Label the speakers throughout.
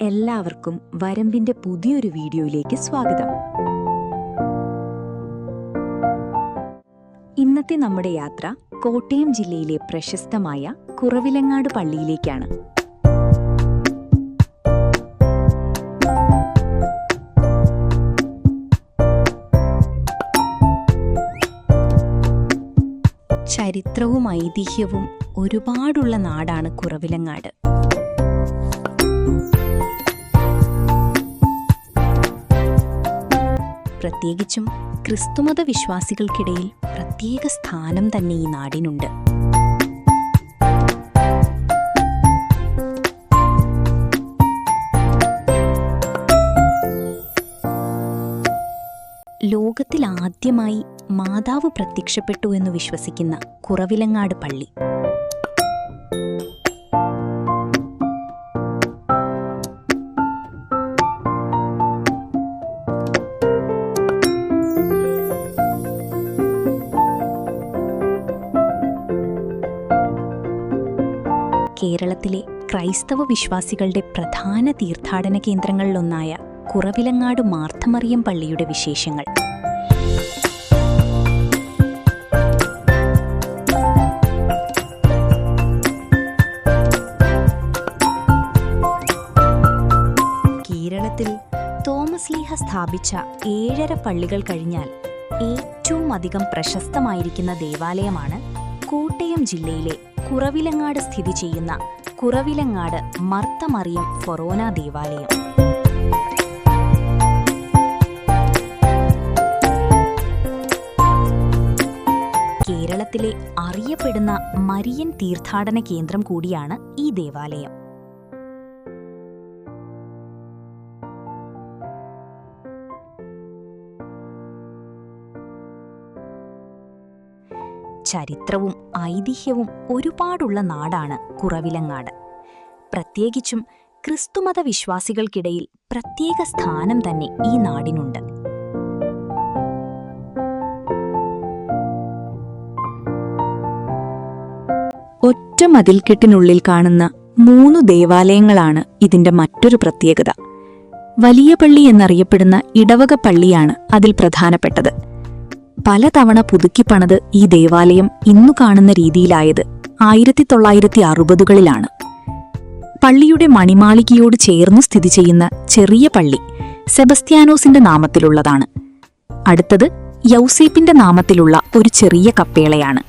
Speaker 1: എല്ലാവർക്കും വരമ്പിന്റെ പുതിയൊരു വീഡിയോയിലേക്ക് സ്വാഗതം. ഇന്നത്തെ നമ്മുടെ യാത്ര കോട്ടയം ജില്ലയിലെ പ്രശസ്തമായ കുറവിലങ്ങാട് പള്ളിയിലേക്കാണ്. ചരിത്രവും ഐതിഹ്യവും ഒരുപാടുള്ള നാടാണ് കുറവിലങ്ങാട്. പ്രത്യേകിച്ചും ക്രിസ്തുമത വിശ്വാസികൾക്കിടയിൽ പ്രത്യേക സ്ഥാനം തന്നെ ഈ നാടിനുണ്ട്. ലോകത്തിൽ ആദ്യമായി മാതാവ് പ്രത്യക്ഷപ്പെട്ടു എന്ന് വിശ്വസിക്കുന്ന കുറവിലങ്ങാട് പള്ളി. കേരളത്തിലെ ക്രൈസ്തവ വിശ്വാസികളുടെ പ്രധാന തീർത്ഥാടന കേന്ദ്രങ്ങളിലൊന്നായ കുറവിലങ്ങാട് മാർത്തമറിയം പള്ളിയുടെ വിശേഷങ്ങൾ. കേരളത്തിൽ തോമസ് ലീഹ സ്ഥാപിച്ച 7 പള്ളികൾ കഴിഞ്ഞാൽ ഏറ്റവും അധികം പ്രശസ്തമായിരിക്കുന്ന ദേവാലയമാണ് കോട്ടയം ജില്ലയിലെ കുറവിലങ്ങാട് സ്ഥിതി ചെയ്യുന്ന കുറവിലങ്ങാട് മാർത്തമറിയം ഫൊറോന ദേവാലയം. കേരളത്തിലെ അറിയപ്പെടുന്ന മരിയൻ തീർത്ഥാടന കേന്ദ്രം കൂടിയാണ് ഈ ദേവാലയം. ചരിത്രവും ഐതിഹ്യവും ഒരുപാടുള്ള നാടാണ് കുറവിലങ്ങാട്. പ്രത്യേകിച്ചും ക്രിസ്തുമത വിശ്വാസികൾക്കിടയിൽ പ്രത്യേക സ്ഥാനം തന്നെ ഈ നാടിനുണ്ട്. ഒറ്റ മതിൽക്കെട്ടിനുള്ളിൽ കാണുന്ന 3 ദേവാലയങ്ങളാണ് ഇതിന്റെ മറ്റൊരു പ്രത്യേകത. വലിയ പള്ളി എന്നറിയപ്പെടുന്ന ഇടവക പള്ളിയാണ് അതിൽ പ്രധാനപ്പെട്ടത്. പലതവണ പുതുക്കിപ്പണത് ഈ ദേവാലയം ഇന്നു കാണുന്ന രീതിയിലായത് 1960കളിലാണ്. പള്ളിയുടെ മണിമാളികയോട് ചേർന്നു സ്ഥിതി ചെയ്യുന്ന ചെറിയ പള്ളി സെബസ്ത്യാനോസിന്റെ നാമത്തിലുള്ളതാണ്. അടുത്തത് യൗസേപ്പിന്റെ നാമത്തിലുള്ള ഒരു ചെറിയ കപ്പേളയാണ്.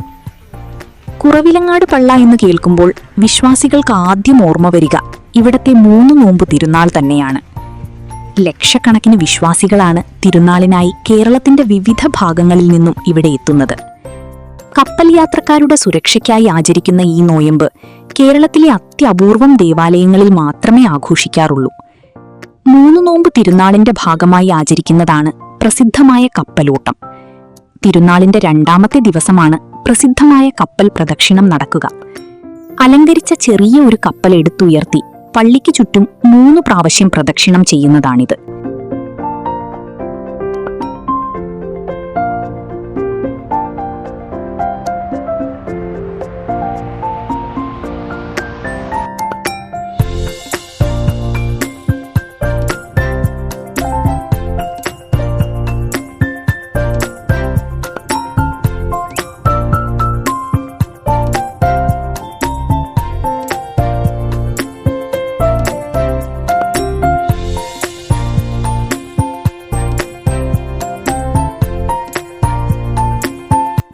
Speaker 1: കുറവിലങ്ങാട് പള്ള എന്ന് കേൾക്കുമ്പോൾ വിശ്വാസികൾക്ക് ആദ്യം ഓർമ്മ വരിക ഇവിടത്തെ 3 നോമ്പ് തിരുനാൾ തന്നെയാണ്. ലക്ഷക്കണക്കിന് വിശ്വാസികളാണ് തിരുനാളിനായി കേരളത്തിന്റെ വിവിധ ഭാഗങ്ങളിൽ നിന്നും ഇവിടെ എത്തുന്നത്. കപ്പൽ യാത്രക്കാരുടെ സുരക്ഷയ്ക്കായി ആചരിക്കുന്ന ഈ നോയമ്പ് കേരളത്തിലെ അത്യപൂർവം ദേവാലയങ്ങളിൽ മാത്രമേ ആഘോഷിക്കാറുള്ളൂ. 3 നോമ്പ് തിരുനാളിന്റെ ഭാഗമായി ആചരിക്കുന്നതാണ് പ്രസിദ്ധമായ കപ്പലോട്ടം. തിരുനാളിന്റെ 2ാമത്തെ ദിവസമാണ് പ്രസിദ്ധമായ കപ്പൽ പ്രദക്ഷിണം നടക്കുക. അലങ്കരിച്ച ചെറിയ ഒരു കപ്പൽ എടുത്തുയർത്തി പള്ളിക്ക് ചുറ്റും 3 പ്രാവശ്യം പ്രദക്ഷിണം ചെയ്യുന്നതാണിത്.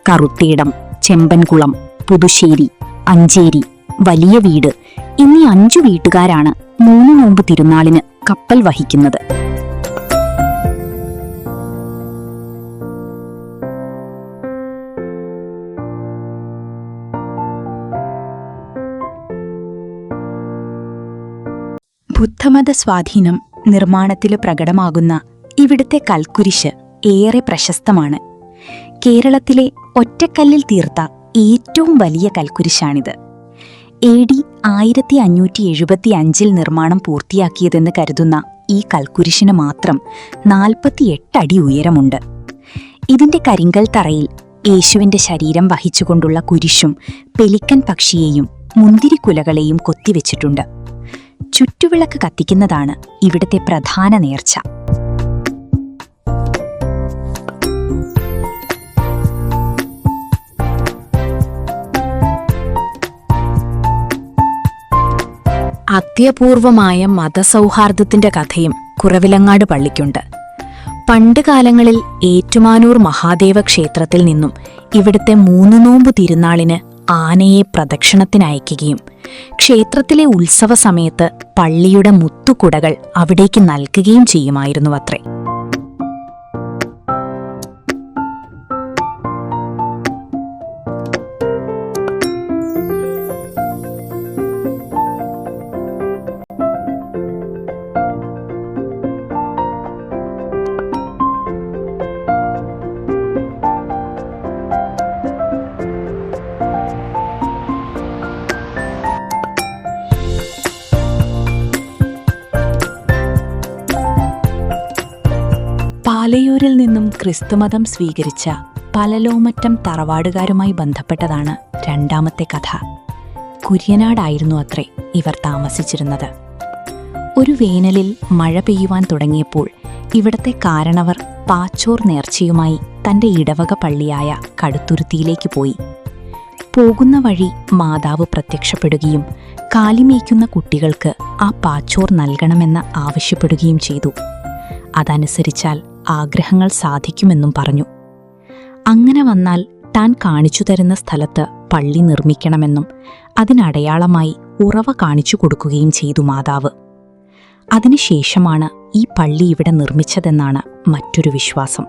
Speaker 1: കറുത്തേടം, ചെമ്പൻകുളം, പുതുശ്ശേരി, അഞ്ചേരി, വലിയ വീട് എന്നീ 5 വീട്ടുകാരാണ് 3 നോമ്പ് തിരുനാളിന് കപ്പൽ വഹിക്കുന്നത്. ബുദ്ധമത സ്വാധീനം നിർമ്മാണത്തിൽ പ്രകടമാകുന്ന ഇവിടുത്തെ കൽക്കുരിശ് ഏറെ പ്രശസ്തമാണ്. കേരളത്തിലെ ഒറ്റക്കല്ലിൽ തീർത്ത ഏറ്റവും വലിയ കൽക്കുരിശാണിത്. AD 1575 നിർമ്മാണം പൂർത്തിയാക്കിയതെന്ന് കരുതുന്ന ഈ കൽക്കുരിശിന് മാത്രം 48 അടി ഉയരമുണ്ട്. ഇതിന്റെ കരിങ്കൽ തറയിൽ യേശുവിന്റെ ശരീരം വഹിച്ചുകൊണ്ടുള്ള കുരിശും പെലിക്കൻ പക്ഷിയെയും മുന്തിരിക്കുലകളെയും കൊത്തിവെച്ചിട്ടുണ്ട്. ചുറ്റുവിളക്ക് കത്തിക്കുന്നതാണ് ഇവിടുത്തെ പ്രധാന നേർച്ച.
Speaker 2: അത്യപൂർവമായ മതസൗഹാർദ്ദത്തിന്റെ കഥയും കുറവിലങ്ങാട് പള്ളിക്കുണ്ട്. പണ്ടുകാലങ്ങളിൽ ഏറ്റുമാനൂർ മഹാദേവ ക്ഷേത്രത്തിൽ നിന്നും ഇവിടുത്തെ 3 നോമ്പ് തിരുനാളിന് ആനയെ പ്രദക്ഷിണത്തിനയക്കുകയും ക്ഷേത്രത്തിലെ ഉത്സവ സമയത്ത് പള്ളിയുടെ മുത്തുകുടകൾ അവിടേക്ക് നൽകുകയും ചെയ്യുമായിരുന്നുവത്രേ. പാലയൂരിൽ നിന്നും ക്രിസ്തുമതം സ്വീകരിച്ച പലലോമറ്റം തറവാടുകാരുമായി ബന്ധപ്പെട്ടതാണ് രണ്ടാമത്തെ കഥ. കുര്യനാടായിരുന്നു അത്രേ ഇവർ താമസിച്ചിരുന്നത്. ഒരു വേനലിൽ മഴ പെയ്യുവാൻ തുടങ്ങിയപ്പോൾ ഇവിടത്തെ കാരണവർ പാച്ചോർ നേർച്ചയുമായി തന്റെ ഇടവക പള്ളിയായ കടുത്തുരുത്തിയിലേക്ക് പോയി. പോകുന്ന വഴി മാതാവ് പ്രത്യക്ഷപ്പെടുകയും കാലിമേയ്ക്കുന്ന കുട്ടികൾക്ക് ആ പാച്ചോർ നൽകണമെന്ന് ആവശ്യപ്പെടുകയും ചെയ്തു. അതനുസരിച്ചാൽ ആഗ്രഹങ്ങൾ സാധിക്കുമെന്നും പറഞ്ഞു. അങ്ങനെ വന്നാൽ താൻ കാണിച്ചു തരുന്ന സ്ഥലത്ത് പള്ളി നിർമ്മിക്കണമെന്നും അതിനടയാളമായി ഉറവ കാണിച്ചു കൊടുക്കുകയും ചെയ്തു മാതാവ്. അതിനുശേഷമാണ് ഈ പള്ളി ഇവിടെ നിർമ്മിച്ചതെന്നാണ് മറ്റൊരു വിശ്വാസം.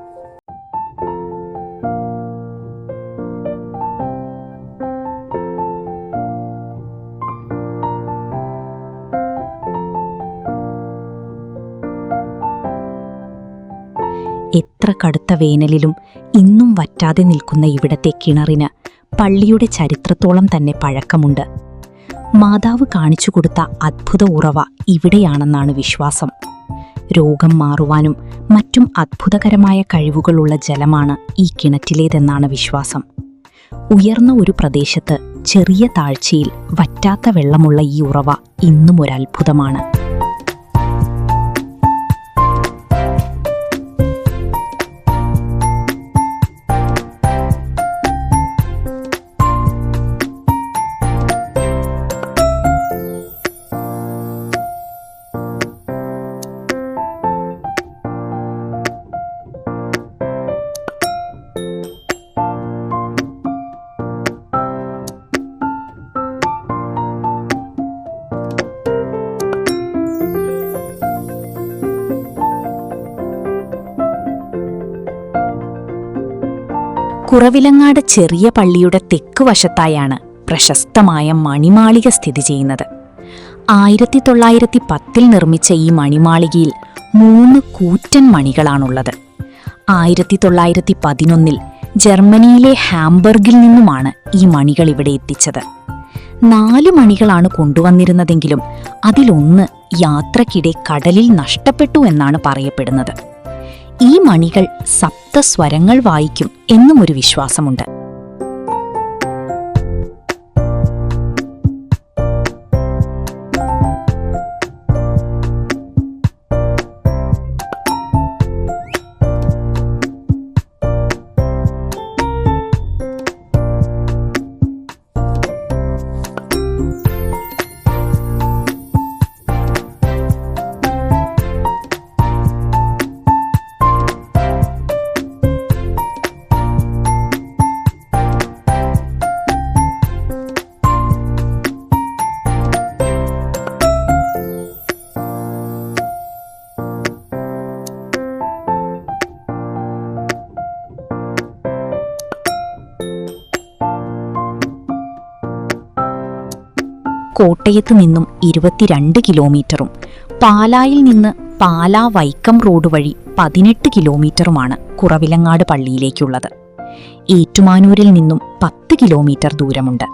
Speaker 2: എത്ര കടുത്ത വേനലിലും ഇന്നും വറ്റാതെ നിൽക്കുന്ന ഇവിടത്തെ കിണറിന് പള്ളിയുടെ ചരിത്രത്തോളം തന്നെ പഴക്കമുണ്ട്. മാതാവ് കാണിച്ചു കൊടുത്ത അദ്ഭുത ഉറവ ഇവിടെയാണെന്നാണ് വിശ്വാസം. രോഗം മാറുവാനും മറ്റും അദ്ഭുതകരമായ കഴിവുകളുള്ള ജലമാണ് ഈ കിണറ്റിലേതെന്നാണ് വിശ്വാസം. ഉയർന്ന ഒരു പ്രദേശത്ത് ചെറിയ താഴ്ചയിൽ വറ്റാത്ത വെള്ളമുള്ള ഈ ഉറവ ഇന്നും ഒരത്ഭുതമാണ്. കുറവിലങ്ങാട് ചെറിയ പള്ളിയുടെ തെക്കുവശത്തായാണ് പ്രശസ്തമായ മണിമാളിക സ്ഥിതി ചെയ്യുന്നത്. 1910 നിർമ്മിച്ച ഈ മണിമാളികയിൽ 3 കൂറ്റൻ മണികളാണുള്ളത്. 1911 ജർമ്മനിയിലെ ഹാംബർഗിൽ നിന്നുമാണ് ഈ മണികൾ ഇവിടെ എത്തിച്ചത്. 4 മണികളാണ് കൊണ്ടുവന്നിരുന്നതെങ്കിലും അതിലൊന്ന് യാത്രക്കിടെ കടലിൽ നഷ്ടപ്പെട്ടു എന്നാണ് പറയപ്പെടുന്നത്. ഈ മണികൾ സപ്തസ്വരങ്ങൾ വായിക്കും എന്നും ഒരു വിശ്വാസമുണ്ട്. കോട്ടയത്ത് നിന്നും 22 കിലോമീറ്ററും പാലായിൽ നിന്ന് പാലാ വൈക്കം റോഡ് വഴി 18 കിലോമീറ്ററുമാണ് കുറവിലങ്ങാട് പള്ളിയിലേക്കുള്ളത്. ഏറ്റുമാനൂരിൽ നിന്നും 10 കിലോമീറ്റർ ദൂരമുണ്ട്.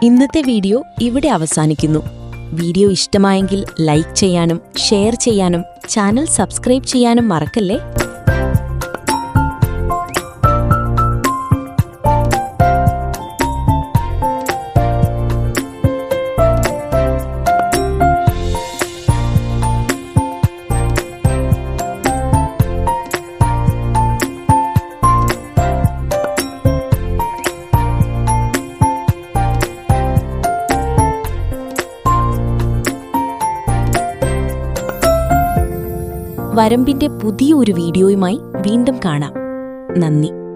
Speaker 2: ഇന്നത്തെ വീഡിയോ ഇവിടെ അവസാനിക്കുന്നു. വീഡിയോ ഇഷ്ടമായെങ്കിൽ ലൈക്ക് ചെയ്യാനും ഷെയർ ചെയ്യാനും ചാനൽ സബ്സ്ക്രൈബ് ചെയ്യാനും മറക്കല്ലേ. വരമ്പിന്റെ പുതിയ ഒരു വീഡിയോയുമായി വീണ്ടും കാണാം. നന്ദി.